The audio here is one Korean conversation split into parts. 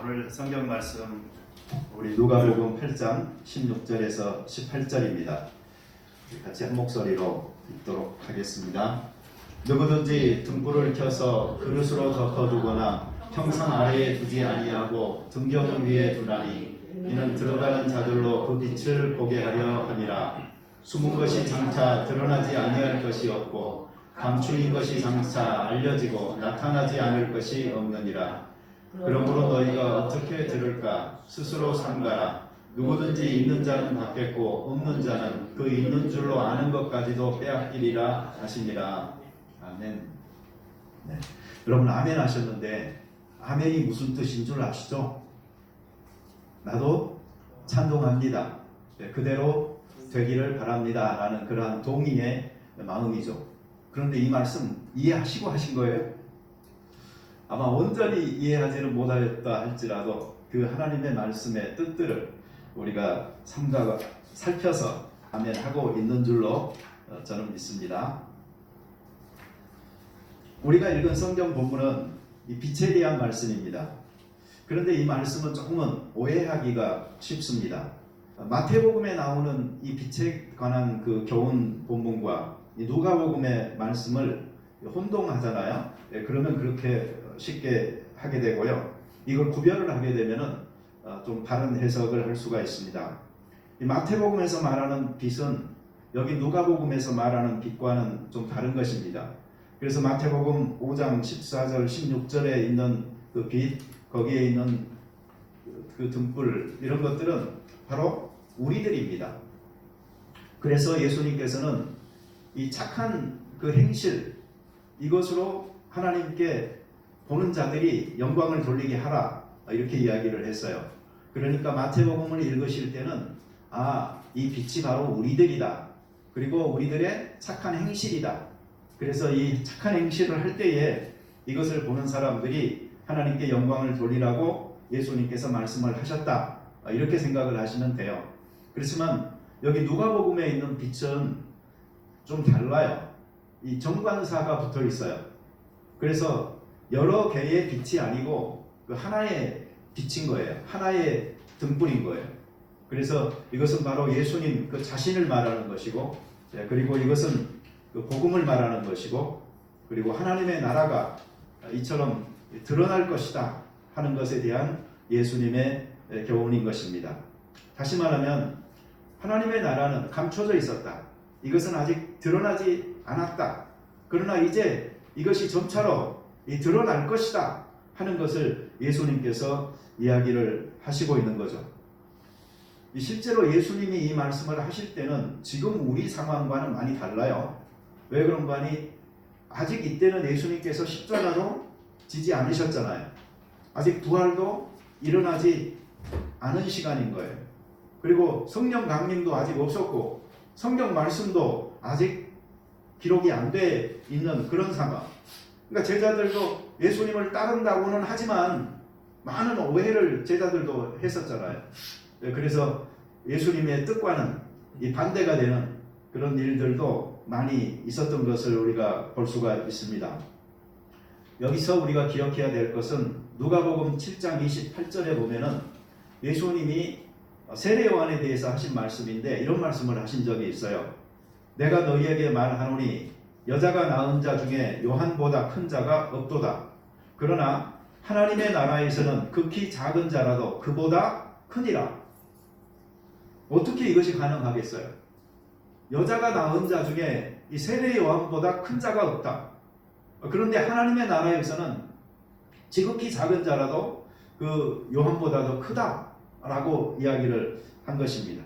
오늘 성경 말씀 우리 누가복음 8장 16절에서 18절입니다. 같이 한 목소리로 읽도록 하겠습니다. 누구든지 등불을 켜서 그릇으로 덮어두거나 평상 아래에 두지 아니하고 등경 위에 두나니 이는 들어가는 자들로 그 빛을 보게 하려 함이라. 숨은 것이 장차 드러나지 아니할 것이 없고 감추인 것이 장차 알려지고 나타나지 않을 것이 없느니라. 그러므로 너희가 어떻게 들을까? 스스로 삼가라. 누구든지 있는 자는 받겠고 없는 자는 그 있는 줄로 아는 것까지도 빼앗기리라 하시니라. 아멘. 네. 여러분 아멘 하셨는데 아멘이 무슨 뜻인 줄 아시죠? 나도 찬송합니다. 네, 그대로 되기를 바랍니다. 라는 그러한 동의의 마음이죠. 그런데 이 말씀 이해하시고 하신 거예요? 아마 온전히 이해하지는 못하였다 할지라도 그 하나님의 말씀의 뜻들을 우리가 살펴서 아멘하고 있는 줄로 저는 믿습니다. 우리가 읽은 성경 본문은 이 빛에 대한 말씀입니다. 그런데 이 말씀은 조금은 오해하기가 쉽습니다. 마태복음에 나오는 이 빛에 관한 그 교훈 본문과 이 누가복음의 말씀을 혼동하잖아요. 그러면 그렇게 쉽게 하게 되고요. 이걸 구별을 하게 되면은 좀 다른 해석을 할 수가 있습니다. 이 마태복음에서 말하는 빛은 여기 누가복음에서 말하는 빛과는 좀 다른 것입니다. 그래서 마태복음 5장 14절 16절에 있는 그 빛, 거기에 있는 그 등불 이런 것들은 바로 우리들입니다. 그래서 예수님께서는 이 착한 그 행실 이것으로 하나님께 보는 자들이 영광을 돌리게 하라 이렇게 이야기를 했어요. 그러니까 마태복음을 읽으실 때는 이 빛이 바로 우리들이다. 그리고 우리들의 착한 행실이다. 그래서 이 착한 행실을 할 때에 이것을 보는 사람들이 하나님께 영광을 돌리라고 예수님께서 말씀을 하셨다. 이렇게 생각을 하시면 돼요. 그렇지만 여기 누가복음에 있는 빛은 좀 달라요. 이 정관사가 붙어 있어요. 그래서 여러 개의 빛이 아니고 그 하나의 빛인 거예요. 하나의 등불인 거예요. 그래서 이것은 바로 예수님 그 자신을 말하는 것이고, 그리고 이것은 그 복음을 말하는 것이고, 그리고 하나님의 나라가 이처럼 드러날 것이다 하는 것에 대한 예수님의 교훈인 것입니다. 다시 말하면 하나님의 나라는 감춰져 있었다. 이것은 아직 드러나지 않았다. 그러나 이제 이것이 점차로 드러날 것이다 하는 것을 예수님께서 이야기를 하시고 있는 거죠. 실제로 예수님이 이 말씀을 하실 때는 지금 우리 상황과는 많이 달라요. 왜 그런가 하니 아직 이때는 예수님께서 십자가로 지지 않으셨잖아요. 아직 부활도 일어나지 않은 시간인 거예요. 그리고 성령 강림도 아직 없었고 성경 말씀도 아직 기록이 안 돼 있는 그런 상황. 그러니까 제자들도 예수님을 따른다고는 하지만 많은 오해를 제자들도 했었잖아요. 그래서 예수님의 뜻과는 이 반대가 되는 그런 일들도 많이 있었던 것을 우리가 볼 수가 있습니다. 여기서 우리가 기억해야 될 것은 누가복음 7장 28절에 보면은 예수님이 세례 요한에 대해서 하신 말씀인데 이런 말씀을 하신 적이 있어요. 내가 너희에게 말하노니 여자가 낳은 자 중에 요한보다 큰 자가 없도다. 그러나 하나님의 나라에서는 극히 작은 자라도 그보다 크니라. 어떻게 이것이 가능하겠어요? 여자가 낳은 자 중에 이 세례 요한보다 큰 자가 없다. 그런데 하나님의 나라에서는 지극히 작은 자라도 그 요한보다 더 크다라고 이야기를 한 것입니다.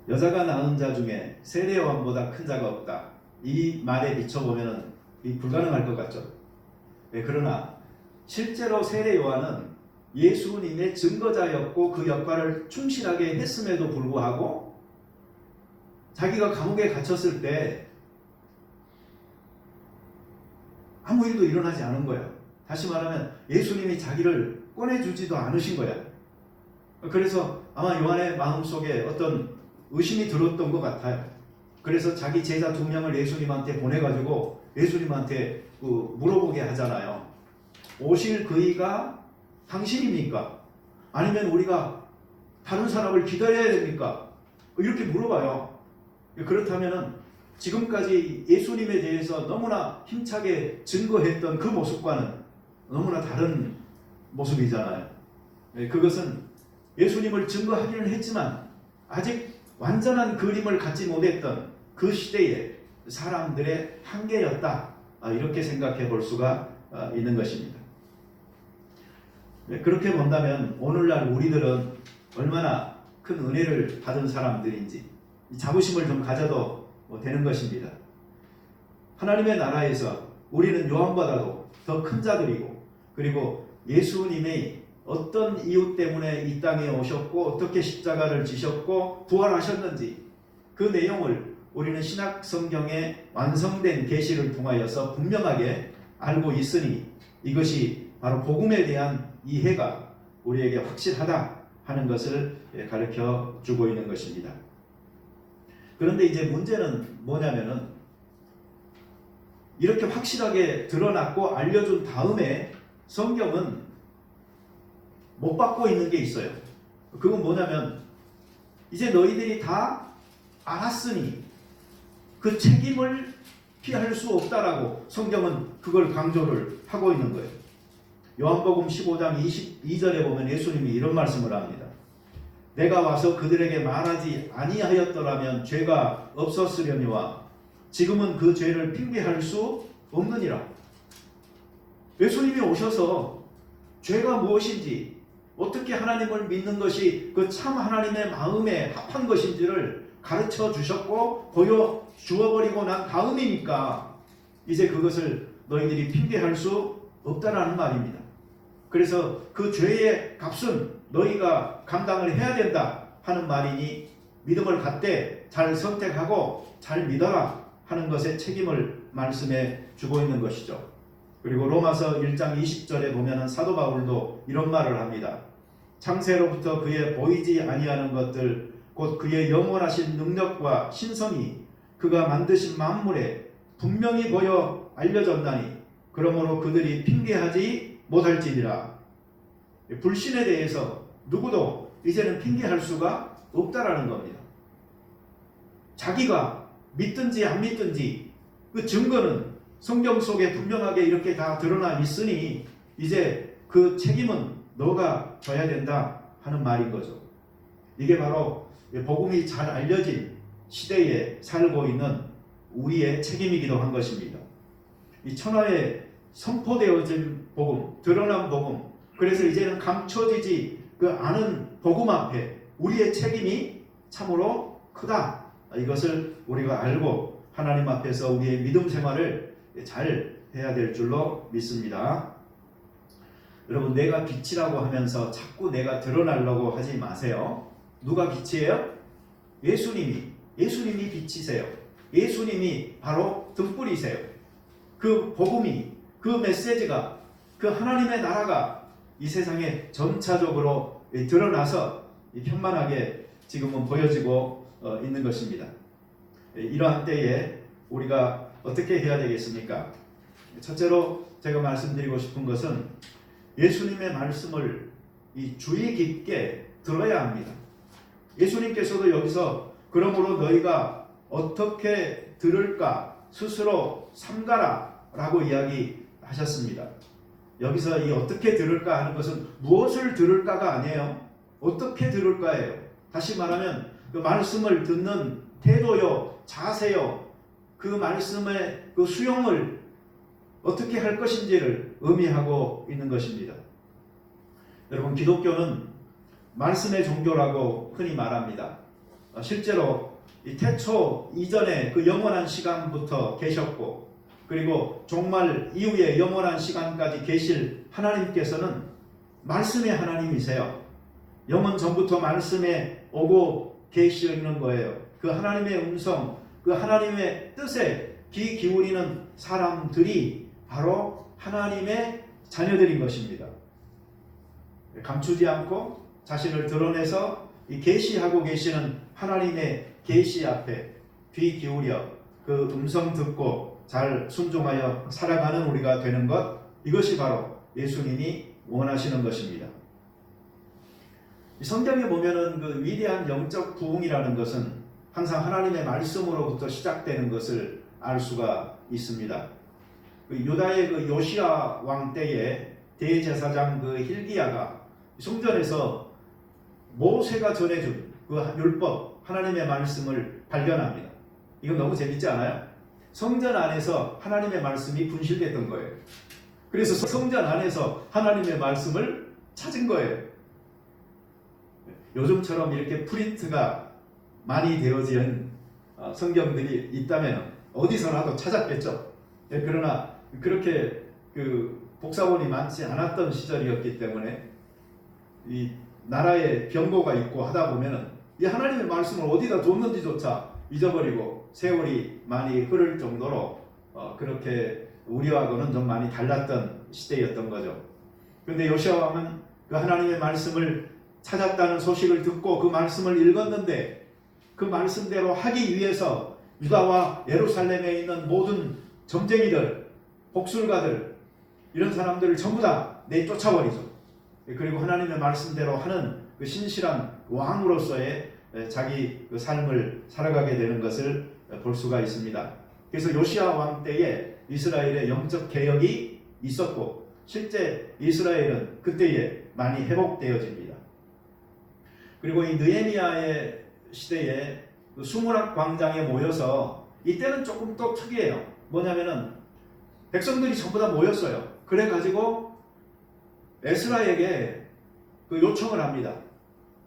여자가 낳은 자 중에 세례 요한보다 큰 자가 없다. 이 말에 비춰보면 불가능할 것 같죠. 그러나 실제로 세례 요한은 예수님의 증거자였고 그 역할을 충실하게 했음에도 불구하고 자기가 감옥에 갇혔을 때 아무 일도 일어나지 않은 거예요. 다시 말하면 예수님이 자기를 꺼내주지도 않으신 거야. 그래서 아마 요한의 마음속에 어떤 의심이 들었던 것 같아요. 그래서 자기 제자 2명을 예수님한테 보내가지고 예수님한테 물어보게 하잖아요. 오실 그이가 당신입니까? 아니면 우리가 다른 사람을 기다려야 됩니까? 이렇게 물어봐요. 그렇다면 지금까지 예수님에 대해서 너무나 힘차게 증거했던 그 모습과는 너무나 다른 모습이잖아요. 그것은 예수님을 증거하기는 했지만 아직 완전한 그림을 갖지 못했던 그 시대의 사람들의 한계였다. 이렇게 생각해 볼 수가 있는 것입니다. 그렇게 본다면 오늘날 우리들은 얼마나 큰 은혜를 받은 사람들인지 자부심을 좀 가져도 되는 것입니다. 하나님의 나라에서 우리는 요한보다도 더 큰 자들이고, 그리고 예수님의 어떤 이유 때문에 이 땅에 오셨고 어떻게 십자가를 지셨고 부활하셨는지 그 내용을 우리는 신약 성경의 완성된 계시를 통하여서 분명하게 알고 있으니 이것이 바로 복음에 대한 이해가 우리에게 확실하다 하는 것을 가르쳐 주고 있는 것입니다. 그런데 이제 문제는 뭐냐면은 이렇게 확실하게 드러났고 알려준 다음에 성경은 못 받고 있는 게 있어요. 그건 뭐냐면 이제 너희들이 다 알았으니 그 책임을 피할 수 없다라고 성경은 그걸 강조를 하고 있는 거예요. 요한복음 15장 22절에 보면 예수님이 이런 말씀을 합니다. 내가 와서 그들에게 말하지 아니하였더라면 죄가 없었으려니와 지금은 그 죄를 핑계할 수 없느니라. 예수님이 오셔서 죄가 무엇인지 어떻게 하나님을 믿는 것이 그 참 하나님의 마음에 합한 것인지를 가르쳐 주셨고 보여주어버리고 난 다음이니까 이제 그것을 너희들이 핑계할 수 없다라는 말입니다. 그래서 그 죄의 값은 너희가 감당을 해야 된다 하는 말이니 믿음을 갖되 잘 선택하고 잘 믿어라 하는 것에 책임을 말씀해 주고 있는 것이죠. 그리고 로마서 1장 20절에 보면 사도 바울도 이런 말을 합니다. 창세로부터 그의 보이지 아니하는 것들 곧 그의 영원하신 능력과 신성이 그가 만드신 만물에 분명히 보여 알려졌나니 그러므로 그들이 핑계하지 못할지니라. 불신에 대해서 누구도 이제는 핑계할 수가 없다라는 겁니다. 자기가 믿든지 안 믿든지 그 증거는 성경 속에 분명하게 이렇게 다 드러나 있으니 이제 그 책임은 너가 져야 된다 하는 말인 거죠. 이게 바로 복음이 잘 알려진 시대에 살고 있는 우리의 책임이기도 한 것입니다. 이 천하에 선포되어진 복음, 드러난 복음, 그래서 이제는 감춰지지 그 아는 복음 앞에 우리의 책임이 참으로 크다. 이것을 우리가 알고 하나님 앞에서 우리의 믿음 생활을 잘 해야 될 줄로 믿습니다. 여러분, 내가 빛이라고 하면서 자꾸 내가 드러나려고 하지 마세요. 누가 빛이에요? 예수님이 빛이세요. 예수님이 바로 등불이세요. 그 복음이, 그 메시지가, 그 하나님의 나라가 이 세상에 전차적으로 드러나서 편만하게 지금은 보여지고 있는 것입니다. 이러한 때에 우리가 어떻게 해야 되겠습니까? 첫째로 제가 말씀드리고 싶은 것은 예수님의 말씀을 주의 깊게 들어야 합니다. 예수님께서도 여기서 그러므로 너희가 어떻게 들을까 스스로 삼가라 라고 이야기하셨습니다. 여기서 이 어떻게 들을까 하는 것은 무엇을 들을까가 아니에요. 어떻게 들을까예요. 다시 말하면 그 말씀을 듣는 태도요, 자세요, 그 말씀의 그 수용을 어떻게 할 것인지를 의미하고 있는 것입니다. 여러분, 기독교는 말씀의 종교라고 흔히 말합니다. 실제로 이 태초 이전에 그 영원한 시간부터 계셨고, 그리고 종말 이후에 영원한 시간까지 계실 하나님께서는 말씀의 하나님이세요. 영원 전부터 말씀에 오고 계시는 거예요. 그 하나님의 음성, 그 하나님의 뜻에 귀 기울이는 사람들이 바로 하나님의 자녀들인 것입니다. 감추지 않고 자신을 드러내서 계시하고 계시는 하나님의 계시 앞에 귀 기울여 그 음성 듣고 잘 순종하여 살아가는 우리가 되는 것, 이것이 바로 예수님이 원하시는 것입니다. 성경에 보면은 그 위대한 영적 부흥이라는 것은 항상 하나님의 말씀으로부터 시작되는 것을 알 수가 있습니다. 유다의 그 요시야 왕 때에 대제사장 그 hil기야가 성전에서 모세가 전해준 그 율법 하나님의 말씀을 발견합니다. 이건 너무 재밌지 않아요? 성전 안에서 하나님의 말씀이 분실됐던 거예요. 그래서 성전 안에서 하나님의 말씀을 찾은 거예요. 요즘처럼 이렇게 프린트가 많이 되어진 성경들이 있다면 어디서라도 찾았겠죠. 그러나 그렇게 그 복사본이 많지 않았던 시절이었기 때문에 이 나라에 병고가 있고 하다 보면은 이 하나님의 말씀을 어디다 뒀는지조차 잊어버리고 세월이 많이 흐를 정도로 그렇게 우리하고는 좀 많이 달랐던 시대였던 거죠. 그런데 요시야 왕은 그 하나님의 말씀을 찾았다는 소식을 듣고 그 말씀을 읽었는데 그 말씀대로 하기 위해서 유다와 예루살렘에 있는 모든 점쟁이들, 복술가들 이런 사람들을 전부 다 내쫓아버리죠. 그리고 하나님의 말씀대로 하는 그 신실한 왕으로서의 자기 그 삶을 살아가게 되는 것을 볼 수가 있습니다. 그래서 요시야 왕 때에 이스라엘의 영적 개혁이 있었고 실제 이스라엘은 그때에 많이 회복되어집니다. 그리고 이 느헤미야의 시대에 그 수문학 광장에 모여서 이때는 조금 또 특이해요. 뭐냐면은 백성들이 전부 다 모였어요. 그래가지고 에스라에게 그 요청을 합니다.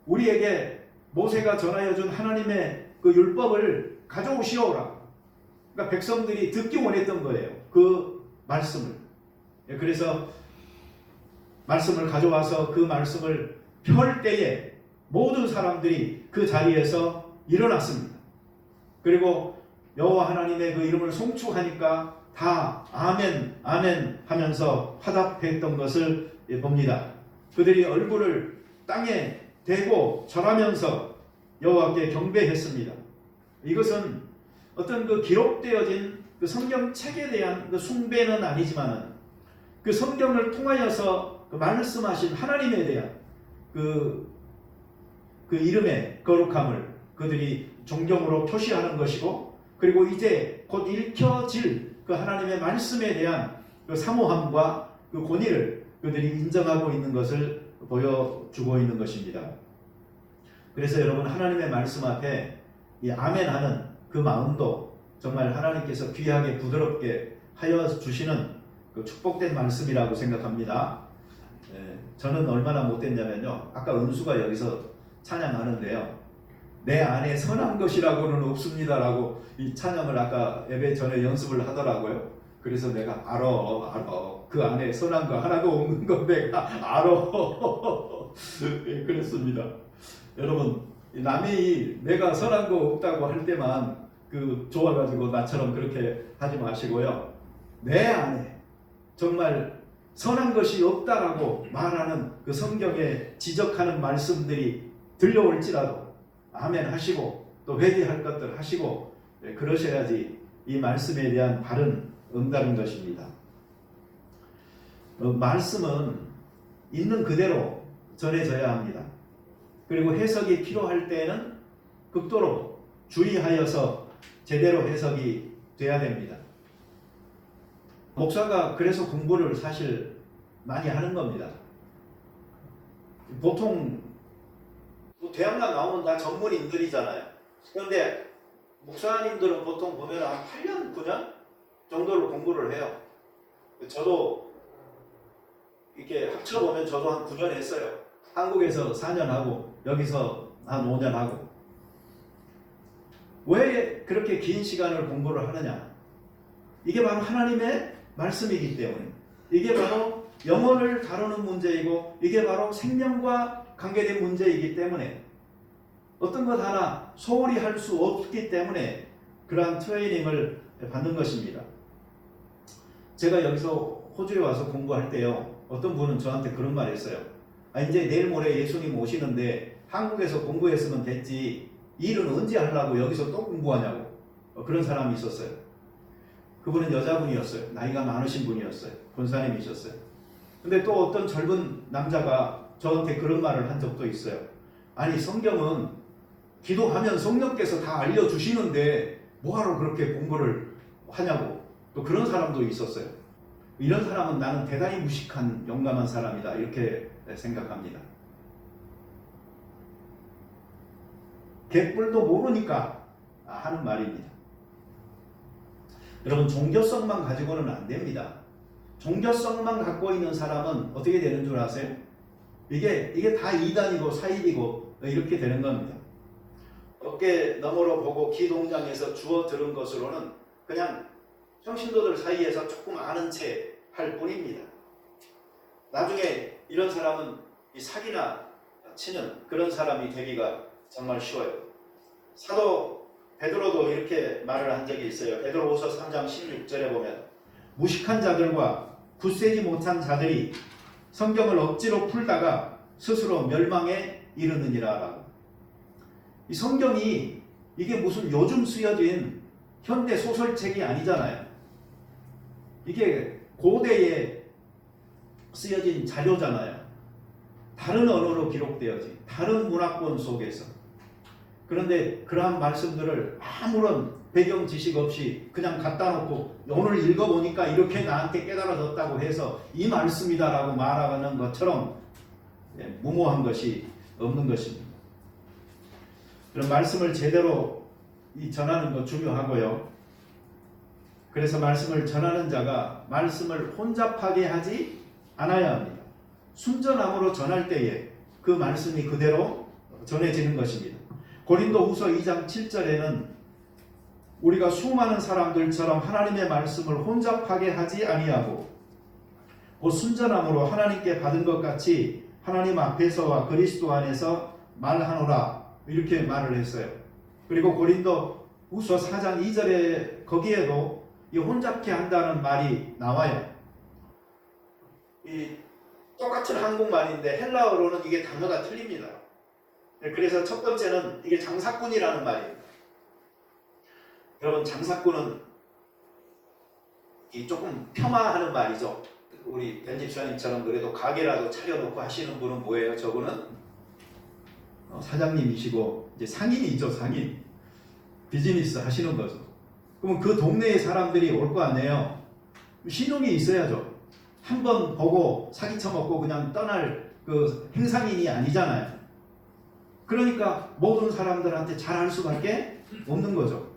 우리에게 모세가 전하여 준 하나님의 그 율법을 가져오시오라. 그러니까 백성들이 듣기 원했던 거예요. 그 말씀을. 그래서 말씀을 가져와서 그 말씀을 펼 때에 모든 사람들이 그 자리에서 일어났습니다. 그리고 여호와 하나님의 그 이름을 송축하니까 다 아멘 아멘 하면서 화답했던 것을 봅니다. 그들이 얼굴을 땅에 대고 절하면서 여호와께 경배했습니다. 이것은 어떤 그 기록되어진 그 성경책에 대한 그 숭배는 아니지만 그 성경을 통하여서 그 말씀하신 하나님에 대한 그 이름의 거룩함을 그들이 존경으로 표시하는 것이고 그리고 이제 곧 읽혀질 그 하나님의 말씀에 대한 그 사모함과 그 권위를 그들이 인정하고 있는 것을 보여주고 있는 것입니다. 그래서 여러분 하나님의 말씀 앞에 이 아멘하는 그 마음도 정말 하나님께서 귀하게 부드럽게 하여 주시는 그 축복된 말씀이라고 생각합니다. 저는 얼마나 못됐냐면요. 아까 은수가 여기서 찬양하는데요. 내 안에 선한 것이라고는 없습니다라고 이 찬양을 아까 예배 전에 연습을 하더라고요. 그래서 내가 알아 그 안에 선한 거 하나도 없는 건 내가 알아 그랬습니다. 여러분 남이 내가 선한 거 없다고 할 때만 그 좋아가지고 나처럼 그렇게 하지 마시고요. 내 안에 정말 선한 것이 없다라고 말하는 그 성경에 지적하는 말씀들이 들려올지라도 아멘 하시고 또 회개할 것들 하시고 그러셔야지 이 말씀에 대한 바른 응답인 것입니다. 말씀은 있는 그대로 전해져야 합니다. 그리고 해석이 필요할 때에는 극도로 주의하여서 제대로 해석이 돼야 됩니다. 목사가 그래서 공부를 사실 많이 하는 겁니다. 보통 대학만 나오면 다 전문인들이잖아요. 그런데 목사님들은 보통 보면 한 8년, 9년 정도를 공부를 해요. 저도 이렇게 합쳐보면 저도 한 9년 했어요. 한국에서 4년 하고 여기서 한 5년 하고. 왜 그렇게 긴 시간을 공부를 하느냐? 이게 바로 하나님의 말씀이기 때문에, 이게 바로 영혼을 다루는 문제이고 이게 바로 생명과 관계된 문제이기 때문에 어떤 것 하나 소홀히 할 수 없기 때문에 그러한 트레이닝을 받는 것입니다. 제가 여기서 호주에 와서 공부할 때요, 어떤 분은 저한테 그런 말 했어요. 이제 내일 모레 예수님 오시는데 한국에서 공부했으면 됐지 일은 언제 하려고 여기서 또 공부하냐고. 그런 사람이 있었어요. 그분은 여자분이었어요. 나이가 많으신 분이었어요. 권사님이셨어요. 근데 또 어떤 젊은 남자가 저한테 그런 말을 한 적도 있어요. 아니, 성경은 기도하면 성령께서 다 알려주시는데 뭐하러 그렇게 공부를 하냐고. 또 그런 사람도 있었어요. 이런 사람은 나는 대단히 무식한 용감한 사람이다, 이렇게 생각합니다. 개뿔도 모르니까 하는 말입니다. 여러분, 종교성만 가지고는 안 됩니다. 종교성만 갖고 있는 사람은 어떻게 되는 줄 아세요? 이게 다 이단이고 사입이고 이렇게 되는 겁니다. 어깨 너머로 보고 기동장에서 주워 들은 것으로는 그냥 평신도들 사이에서 조금 아는 채 할 뿐입니다. 나중에 이런 사람은 이 사기나 치는 그런 사람이 되기가 정말 쉬워요. 사도 베드로도 이렇게 말을 한 적이 있어요. 베드로후서 3장 16절에 보면 무식한 자들과 굳세지 못한 자들이 성경을 억지로 풀다가 스스로 멸망에 이르느니라. 이 성경이 이게 무슨 요즘 쓰여진 현대 소설책이 아니잖아요. 이게 고대에 쓰여진 자료잖아요. 다른 언어로 기록되어진 다른 문화권 속에서. 그런데 그러한 말씀들을 아무런 배경 지식 없이 그냥 갖다 놓고 오늘 읽어보니까 이렇게 나한테 깨달아졌다고 해서 이 말씀이다라고 말하는 것처럼 무모한 것이 없는 것입니다. 그런 말씀을 제대로 전하는 것 중요하고요. 그래서 말씀을 전하는 자가 말씀을 혼잡하게 하지 않아야 합니다. 순전함으로 전할 때에 그 말씀이 그대로 전해지는 것입니다. 고린도후서 2장 7절에는 우리가 수많은 사람들처럼 하나님의 말씀을 혼잡하게 하지 아니하고 곧 순전함으로 하나님께 받은 것 같이 하나님 앞에서와 그리스도 안에서 말하노라, 이렇게 말을 했어요. 그리고 고린도후서 4장 2절에 거기에도 이 혼잡케 한다는 말이 나와요. 이 똑같은 한국말인데 헬라어로는 이게 단어가 틀립니다. 그래서 첫 번째는 이게 장사꾼이라는 말이에요. 여러분, 장사꾼은 조금 폄하하는 말이죠. 우리 변집사님처럼 그래도 가게라도 차려놓고 하시는 분은 뭐예요? 저분은 사장님이시고 이제 상인이죠, 상인. 비즈니스 하시는 거죠. 그러면 그 동네의 사람들이 올 거 아니에요. 신용이 있어야죠. 한번 보고 사기쳐먹고 그냥 떠날 그 행상인이 아니잖아요. 그러니까 모든 사람들한테 잘할 수밖에 없는 거죠.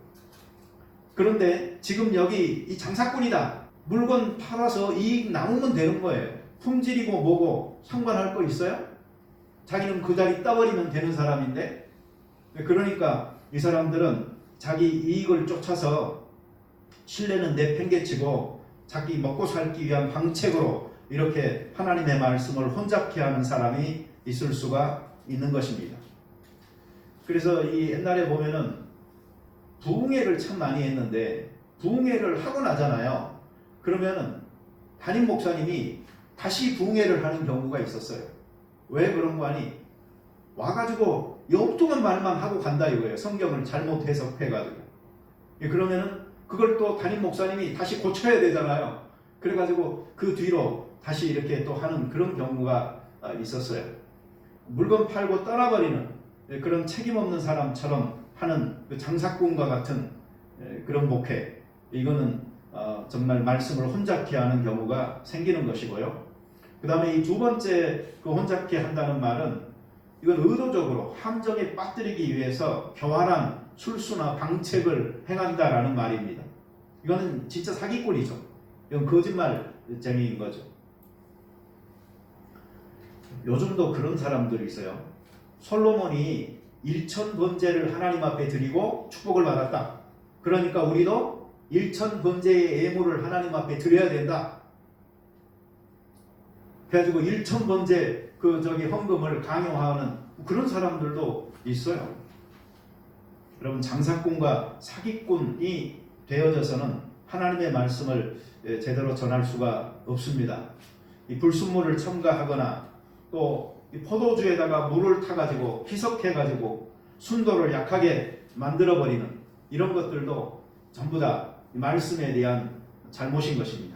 그런데 지금 여기 이 장사꾼이다. 물건 팔아서 이익 남으면 되는 거예요. 품질이고 뭐고 상관할 거 있어요? 자기는 그 자리 떠버리면 되는 사람인데. 그러니까 이 사람들은 자기 이익을 쫓아서 신뢰는 내팽개치고 자기 먹고 살기 위한 방책으로 이렇게 하나님의 말씀을 혼잡케 하는 사람이 있을 수가 있는 것입니다. 그래서 이 옛날에 보면은 부흥회를 참 많이 했는데 부흥회를 하고 나잖아요. 그러면은 담임 목사님이 다시 부흥회를 하는 경우가 있었어요. 왜 그런 거 아니? 와가지고 엉뚱한 말만 하고 간다 이거예요. 성경을 잘못 해석해가지고. 그러면은 그걸 또 담임 목사님이 다시 고쳐야 되잖아요. 그래가지고 그 뒤로 다시 이렇게 또 하는 그런 경우가 있었어요. 물건 팔고 떠나버리는 그런 책임 없는 사람처럼 하는 그 장사꾼과 같은 그런 목회, 이거는 정말 말씀을 혼잡케 하는 경우가 생기는 것이고요. 그 다음에 이 두 번째 그 혼잡케 한다는 말은 이건 의도적으로 함정에 빠뜨리기 위해서 교활한 술수나 방책을 행한다라는 말입니다. 이거는 진짜 사기꾼이죠. 이건 거짓말 재미인 거죠. 요즘도 그런 사람들이 있어요. 솔로몬이 1000번제를 하나님 앞에 드리고 축복을 받았다. 그러니까 우리도 1000번제의 예물을 하나님 앞에 드려야 된다. 그래가지고 1000번제 헌금을 강요하는 그런 사람들도 있어요. 여러분, 장사꾼과 사기꾼이 되어져서는 하나님의 말씀을 제대로 전할 수가 없습니다. 이 불순물을 첨가하거나 또 포도주에다가 물을 타가지고 희석해가지고 순도를 약하게 만들어버리는 이런 것들도 전부 다 말씀에 대한 잘못인 것입니다.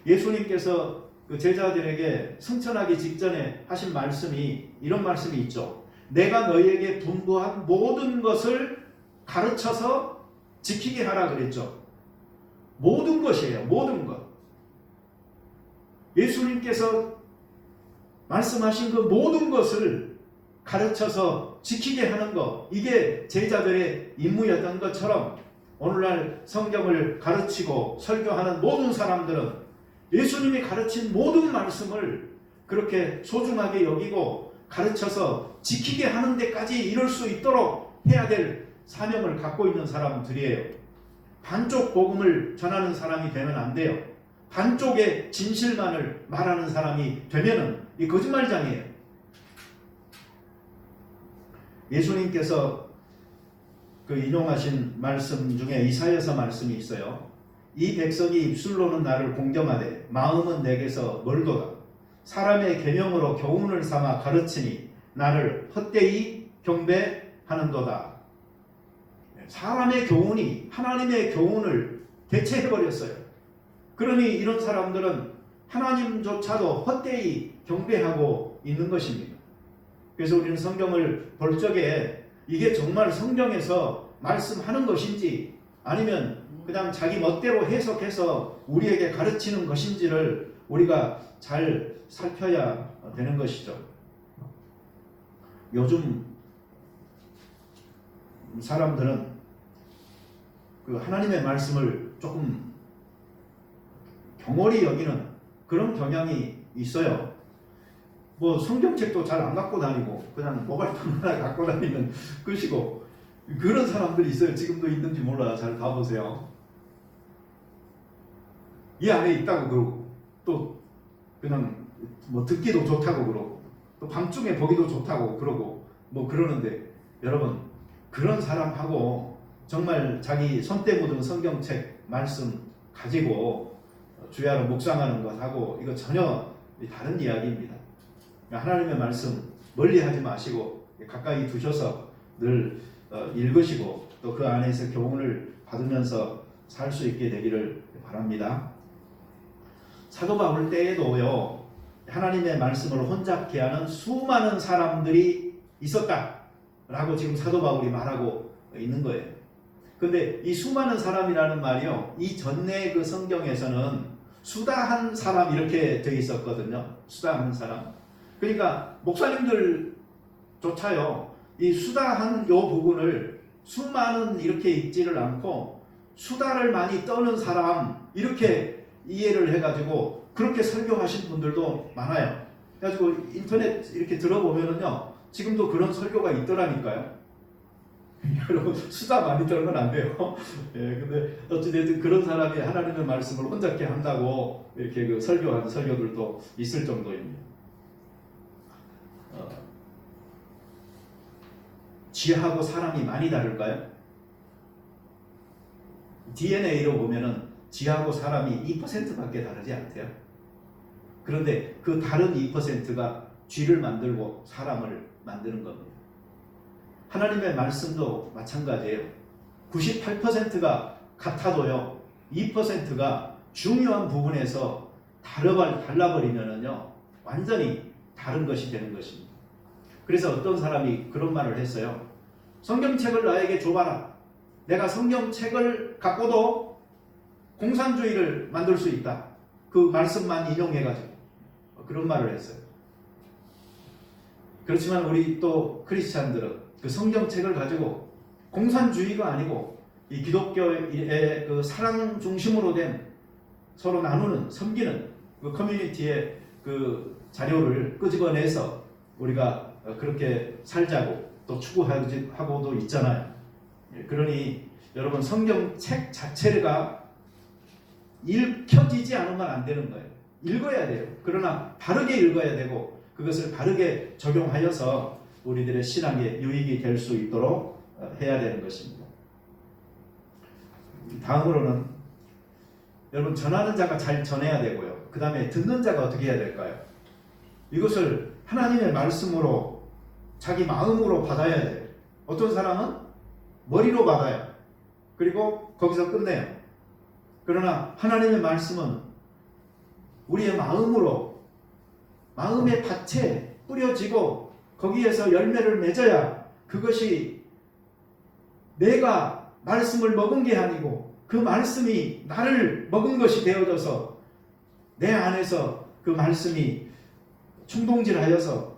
예수님께서 그 제자들에게 승천하기 직전에 하신 말씀이 이런 말씀이 있죠. 내가 너희에게 분부한 모든 것을 가르쳐서 지키게 하라 그랬죠. 모든 것이에요. 모든 것. 예수님께서 말씀하신 그 모든 것을 가르쳐서 지키게 하는 것, 이게 제자들의 임무였던 것처럼 오늘날 성경을 가르치고 설교하는 모든 사람들은 예수님이 가르친 모든 말씀을 그렇게 소중하게 여기고 가르쳐서 지키게 하는 데까지 이룰 수 있도록 해야 될 사명을 갖고 있는 사람들이에요. 반쪽 복음을 전하는 사람이 되면 안 돼요. 반쪽의 진실만을 말하는 사람이 되면은 이 거짓말장이에요. 예수님께서 그 인용하신 말씀 중에 이사야서 말씀이 있어요. 이 백성이 입술로는 나를 공경하되 마음은 내게서 멀도다. 사람의 계명으로 교훈을 삼아 가르치니 나를 헛되이 경배하는도다. 사람의 교훈이 하나님의 교훈을 대체해버렸어요. 그러니 이런 사람들은 하나님조차도 헛되이 경배하고 있는 것입니다. 그래서 우리는 성경을 볼 적에 이게 정말 성경에서 말씀하는 것인지 아니면 그냥 자기 멋대로 해석해서 우리에게 가르치는 것인지를 우리가 잘 살펴야 되는 것이죠. 요즘 사람들은 그 하나님의 말씀을 조금 경홀히 여기는 그런 경향이 있어요. 뭐 성경책도 잘 안 갖고 다니고 그냥 모바일폰 하나 갖고 다니는 것이고 그런 사람들이 있어요. 지금도 있는지 몰라. 잘 가보세요. 이 안에 있다고 그러고 또 그냥 뭐 듣기도 좋다고 그러고 또 밤중에 보기도 좋다고 그러고 뭐 그러는데 여러분 그런 사람하고 정말 자기 손때 묻은 성경책 말씀 가지고 주야로 묵상하는 것하고 이거 전혀 다른 이야기입니다. 하나님의 말씀 멀리하지 마시고 가까이 두셔서 늘 읽으시고 또 그 안에서 교훈을 받으면서 살 수 있게 되기를 바랍니다. 사도 바울 때에도요 하나님의 말씀을 혼잡케 하는 수많은 사람들이 있었다라고 지금 사도 바울이 말하고 있는 거예요. 근데 이 수많은 사람이라는 말이요 이 전에 그 성경에서는 수다한 사람 이렇게 되어 있었거든요. 수다한 사람. 그러니까 목사님들조차요 이 수다한 요 부분을 수많은 이렇게 읽지를 않고 수다를 많이 떠는 사람 이렇게 이해를 해가지고 그렇게 설교하신 분들도 많아요. 그래가지고 인터넷 이렇게 들어보면은요 지금도 그런 설교가 있더라니까요. 여러분 수다 많이 떠는 건 안 돼요. 예, 근데 어찌됐든 그런 사람이 하나님의 말씀을 혼잡게 한다고 이렇게 그 설교하는 설교들도 있을 정도입니다. 쥐하고 사람이 많이 다를까요? DNA로 보면은 쥐하고 사람이 2%밖에 다르지 않대요. 그런데 그 다른 2%가 쥐를 만들고 사람을 만드는 겁니다. 하나님의 말씀도 마찬가지예요. 98%가 같아도요 2%가 중요한 부분에서 달라버리면은요 완전히 다른 것이 되는 것입니다. 그래서 어떤 사람이 그런 말을 했어요. 성경책을 나에게 줘봐라. 내가 성경책을 갖고도 공산주의를 만들 수 있다. 그 말씀만 인용해가지고 그런 말을 했어요. 그렇지만 우리 또 크리스찬들은 그 성경책을 가지고 공산주의가 아니고 이 기독교의 그 사랑 중심으로 된 서로 나누는 섬기는 그 커뮤니티의 그 자료를 끄집어내서 우리가 그렇게 살자고 또 추구하고도 있잖아요. 그러니 여러분 성경책 자체가 읽혀지지 않으면 안 되는 거예요. 읽어야 돼요. 그러나 바르게 읽어야 되고 그것을 바르게 적용하여서 우리들의 신앙에 유익이 될 수 있도록 해야 되는 것입니다. 다음으로는 여러분 전하는 자가 잘 전해야 되고요. 그 다음에 듣는 자가 어떻게 해야 될까요? 이것을 하나님의 말씀으로 자기 마음으로 받아야 돼요. 어떤 사람은 머리로 받아요. 그리고 거기서 끝내요. 그러나 하나님의 말씀은 우리의 마음으로 마음의 밭에 뿌려지고 거기에서 열매를 맺어야 그것이 내가 말씀을 먹은 게 아니고 그 말씀이 나를 먹은 것이 되어져서 내 안에서 그 말씀이 충동질하여서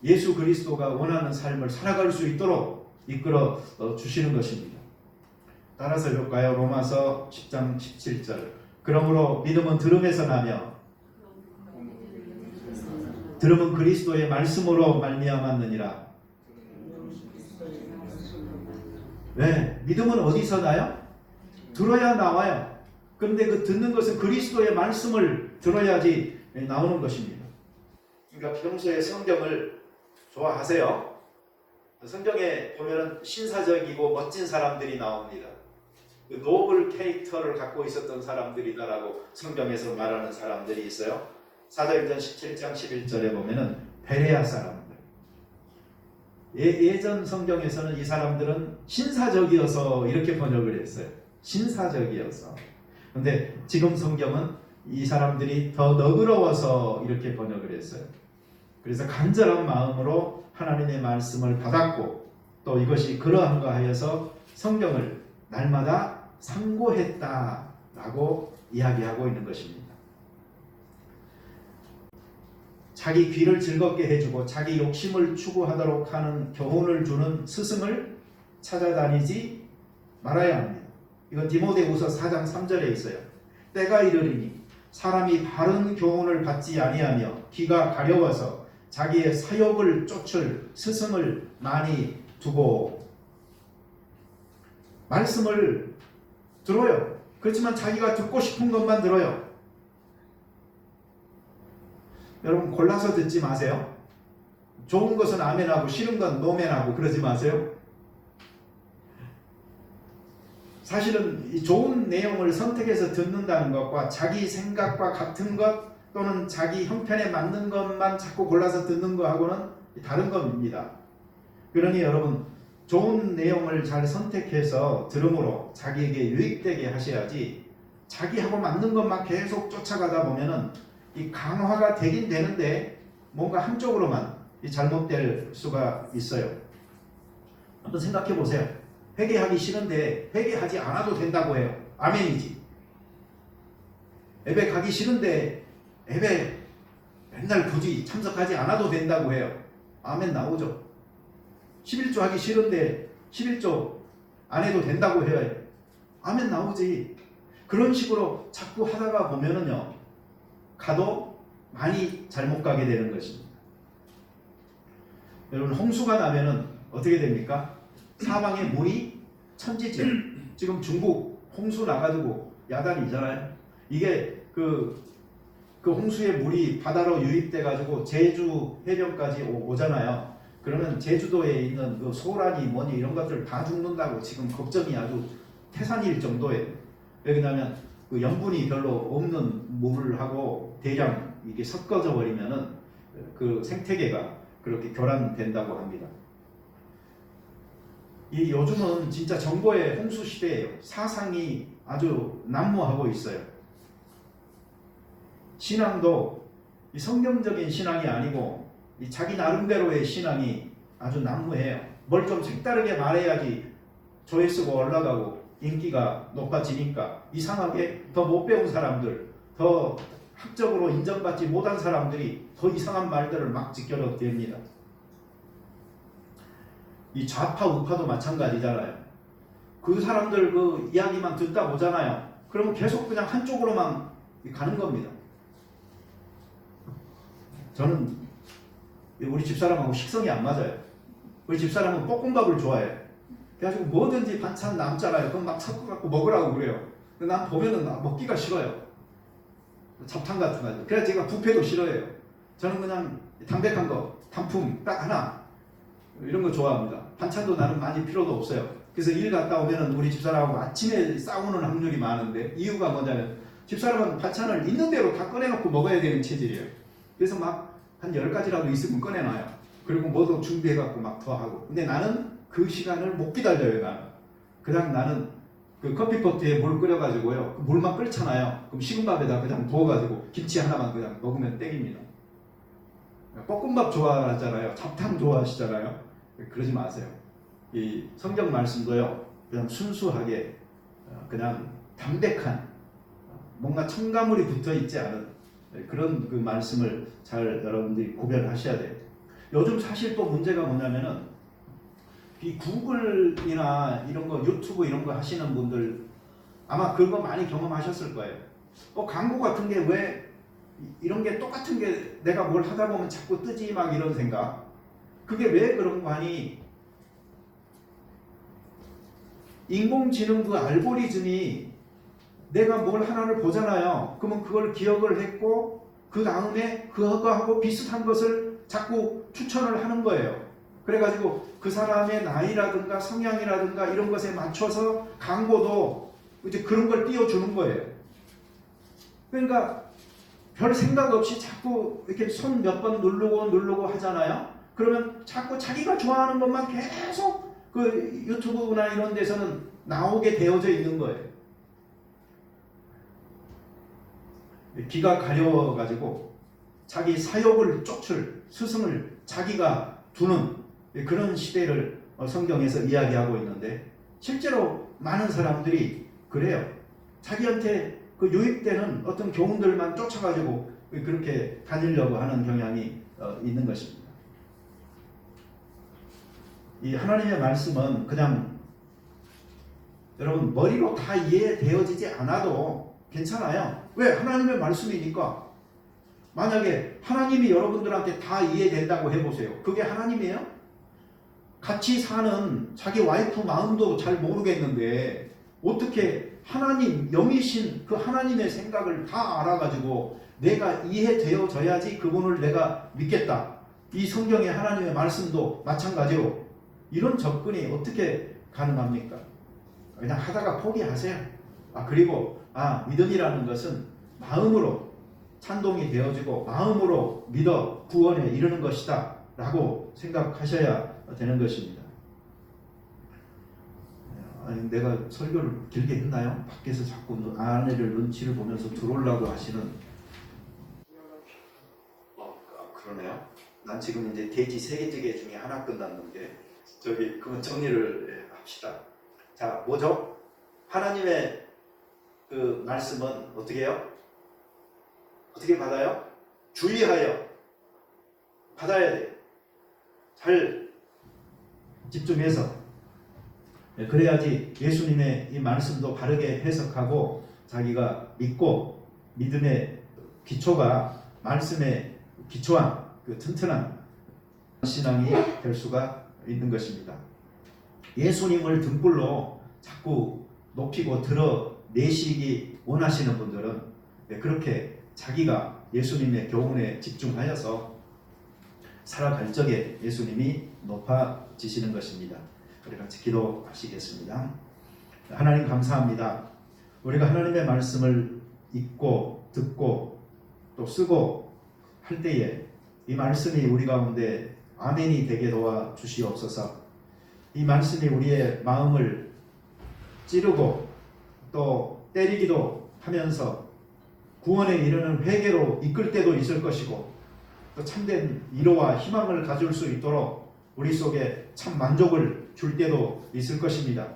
예수 그리스도가 원하는 삶을 살아갈 수 있도록 이끌어 주시는 것입니다. 따라서 볼까요? 로마서 10장 17절. 그러므로 믿음은 들음에서 나며 들음은 그리스도의 말씀으로 말미암았느니라. 왜? 믿음은 어디서 나요? 들어야 나와요. 그런데 그 듣는 것은 그리스도의 말씀을 들어야지 나오는 것입니다. 그러니까 평소에 성경을 좋아하세요? 성경에 보면은 신사적이고 멋진 사람들이 나옵니다. 그 노블 캐릭터를 갖고 있었던 사람들이다라고 성경에서 말하는 사람들이 있어요. 사도행전 17장 11절에 보면은 베레아 사람들. 예전 성경에서는 이 사람들은 신사적이어서 이렇게 번역을 했어요. 신사적이어서. 근데 지금 성경은 이 사람들이 더 너그러워서 이렇게 번역을 했어요. 그래서 간절한 마음으로 하나님의 말씀을 받았고 또 이것이 그러한가 하여서 성경을 날마다 상고했다라고 이야기하고 있는 것입니다. 자기 귀를 즐겁게 해주고 자기 욕심을 추구하도록 하는 교훈을 주는 스승을 찾아다니지 말아야 합니다. 이건 디모데후서 4장 3절에 있어요. 때가 이르리니 사람이 바른 교훈을 받지 아니하며 귀가 가려워서 자기의 사욕을 쫓을 스승을 많이 두고 말씀을 들어요. 그렇지만 자기가 듣고 싶은 것만 들어요. 여러분 골라서 듣지 마세요. 좋은 것은 아멘하고 싫은 건 노멘하고 그러지 마세요. 사실은 이 좋은 내용을 선택해서 듣는다는 것과 자기 생각과 같은 것 또는 자기 형편에 맞는 것만 자꾸 골라서 듣는 것하고는 다른 겁니다. 그러니 여러분 좋은 내용을 잘 선택해서 들음으로 자기에게 유익되게 하셔야지 자기하고 맞는 것만 계속 쫓아가다 보면은 이 강화가 되긴 되는데 뭔가 한쪽으로만 잘못될 수가 있어요. 한번 생각해 보세요. 회개하기 싫은데 회개하지 않아도 된다고 해요. 아멘이지. 예배 가기 싫은데 예배 맨날 굳이 참석하지 않아도 된다고 해요. 아멘 나오죠. 11조 하기 싫은데 11조 안 해도 된다고 해요. 아멘 나오지. 그런 식으로 자꾸 하다가 보면은요. 가도 많이 잘못 가게 되는 것입니다. 여러분 홍수가 나면은 어떻게 됩니까? 사방에 물이 천지지. 지금 중국 홍수 나가지고 야단이잖아요. 이게 그 홍수의 물이 바다로 유입돼 가지고 제주 해변까지 오잖아요. 그러면 제주도에 있는 그 소라니 뭐니 이런 것들 다 죽는다고 지금 걱정이 아주 태산일 정도예요. 왜냐하면 그 염분이 별로 없는 물하고 대량 이게 섞어져 버리면은 그 생태계가 그렇게 교란된다고 합니다. 이 요즘은 진짜 정보의 홍수 시대예요. 사상이 아주 난무하고 있어요. 신앙도 이 성경적인 신앙이 아니고 이 자기 나름대로의 신앙이 아주 난무해요. 뭘 좀 색다르게 말해야지 조회수가 올라가고 인기가 높아지니까 이상하게 더 못 배운 사람들, 더 학적으로 인정받지 못한 사람들이 더 이상한 말들을 막 지켜도 됩니다. 이 좌파 우파도 마찬가지잖아요. 그 사람들 그 이야기만 듣다 보잖아요. 그러면 계속 그냥 한쪽으로만 가는 겁니다. 저는 우리 집사람하고 식성이 안 맞아요. 우리 집사람은 볶음밥을 좋아해요. 그래가지고 뭐든지 반찬 남잖아요. 그럼 막 섞어갖고 먹으라고 그래요. 근데 난 보면은 먹기가 싫어요. 잡탕 같은 거. 그래서 제가 뷔페도 싫어해요. 저는 그냥 담백한 거, 단품 딱 하나 이런 거 좋아합니다. 반찬도 나는 많이 필요도 없어요. 그래서 일 갔다 오면은 우리 집사람하고 아침에 싸우는 확률이 많은데 이유가 뭐냐면 집사람은 반찬을 있는 대로 다 꺼내놓고 먹어야 되는 체질이에요. 그래서 막 한 10가지라도 있으면 꺼내놔요. 그리고 뭐도 준비해갖고 막 더 하고. 근데 나는 그 시간을 못 기다려요. 나는 그냥 나는 그 커피포트에 물 끓여가지고요. 그 물만 끓잖아요. 그럼 식은 밥에다 그냥 부어가지고 김치 하나만 그냥 먹으면 땡입니다. 볶음밥 좋아하잖아요. 잡탕 좋아하시잖아요. 그러지 마세요. 이 성경 말씀도요. 그냥 순수하게 그냥 담백한 뭔가 첨가물이 붙어 있지 않은 그런 그 말씀을 잘 여러분들이 구별하셔야 돼요. 요즘 사실 또 문제가 뭐냐면은 이 구글이나 이런 거 유튜브 이런 거 하시는 분들 아마 그거 많이 경험하셨을 거예요. 광고 같은 게 왜 이런 게 똑같은 게 내가 뭘 하다 보면 자꾸 뜨지 막 이런 생각. 그게 왜 그런 거 하니? 인공지능 그 알고리즘이 내가 뭘 하나를 보잖아요. 그러면 그걸 기억을 했고 그 다음에 그거하고 비슷한 것을 자꾸 추천을 하는 거예요. 그래가지고 그 사람의 나이라든가 성향이라든가 이런 것에 맞춰서 광고도 이제 그런 걸 띄워주는 거예요. 그러니까 별 생각 없이 자꾸 이렇게 손 몇 번 누르고 하잖아요. 그러면 자꾸 자기가 좋아하는 것만 계속 그 유튜브나 이런 데서는 나오게 되어져 있는 거예요. 귀가 가려워가지고 자기 사욕을 쫓을 스승을 자기가 두는 그런 시대를 성경에서 이야기하고 있는데 실제로 많은 사람들이 그래요. 자기한테 그 유입되는 어떤 교훈들만 쫓아가지고 그렇게 다니려고 하는 경향이 있는 것입니다. 이 하나님의 말씀은 그냥 여러분 머리로 다 이해되어지지 않아도 괜찮아요. 왜? 하나님의 말씀이니까. 만약에 하나님이 여러분들한테 다 이해된다고 해보세요. 그게 하나님이에요? 같이 사는 자기 와이프 마음도 잘 모르겠는데 어떻게 하나님, 영이신 그 하나님의 생각을 다 알아가지고 내가 이해되어져야지 그분을 내가 믿겠다. 이 성경의 하나님의 말씀도 마찬가지로 이런 접근이 어떻게 가능합니까? 그냥 하다가 포기하세요. 그리고 믿음이라는 것은 마음으로 찬동이 되어지고 마음으로 믿어 구원에 이르는 것이다 라고 생각하셔야 되는 것입니다. 내가 설교를 길게 했나요? 밖에서 자꾸 아내를 눈치를 보면서 들어오려고 하시는 그러네요. 난 지금 이제 돼지 3개찌개 중에 하나 끝났는데 그건 정리를 합시다. 자, 뭐죠? 하나님의 그 말씀은 어떻게 해요? 어떻게 받아요? 주의하여 받아야 돼요. 잘 집중해서. 그래야지 예수님의 이 말씀도 바르게 해석하고 자기가 믿고 믿음의 기초가 말씀에 기초한 그 튼튼한 신앙이 될 수가 있는 것입니다. 예수님을 등불로 자꾸 높이고 드러내시기 원하시는 분들은 그렇게 자기가 예수님의 교훈에 집중하여서 살아갈 적에 예수님이 높아지시는 것입니다. 우리 같이 기도하시겠습니다. 하나님 감사합니다. 우리가 하나님의 말씀을 읽고 듣고 또 쓰고 할 때에 이 말씀이 우리 가운데 아멘이 되게 도와 주시옵소서. 이 말씀이 우리의 마음을 찌르고 또 때리기도 하면서 구원에 이르는 회개로 이끌 때도 있을 것이고 또 참된 위로와 희망을 가질 수 있도록 우리 속에 참 만족을 줄 때도 있을 것입니다.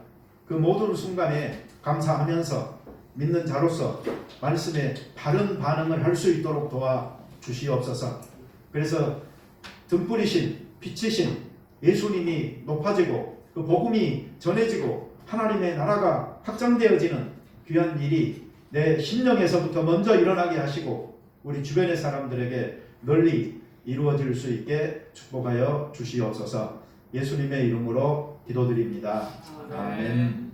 그 모든 순간에 감사하면서 믿는 자로서 말씀에 바른 반응을 할 수 있도록 도와 주시옵소서. 그래서 등불이신 빛이신 예수님이 높아지고 그 복음이 전해지고 하나님의 나라가 확장되어지는 귀한 일이 내 심령에서부터 먼저 일어나게 하시고 우리 주변의 사람들에게 널리 이루어질 수 있게 축복하여 주시옵소서. 예수님의 이름으로 기도드립니다. 아멘.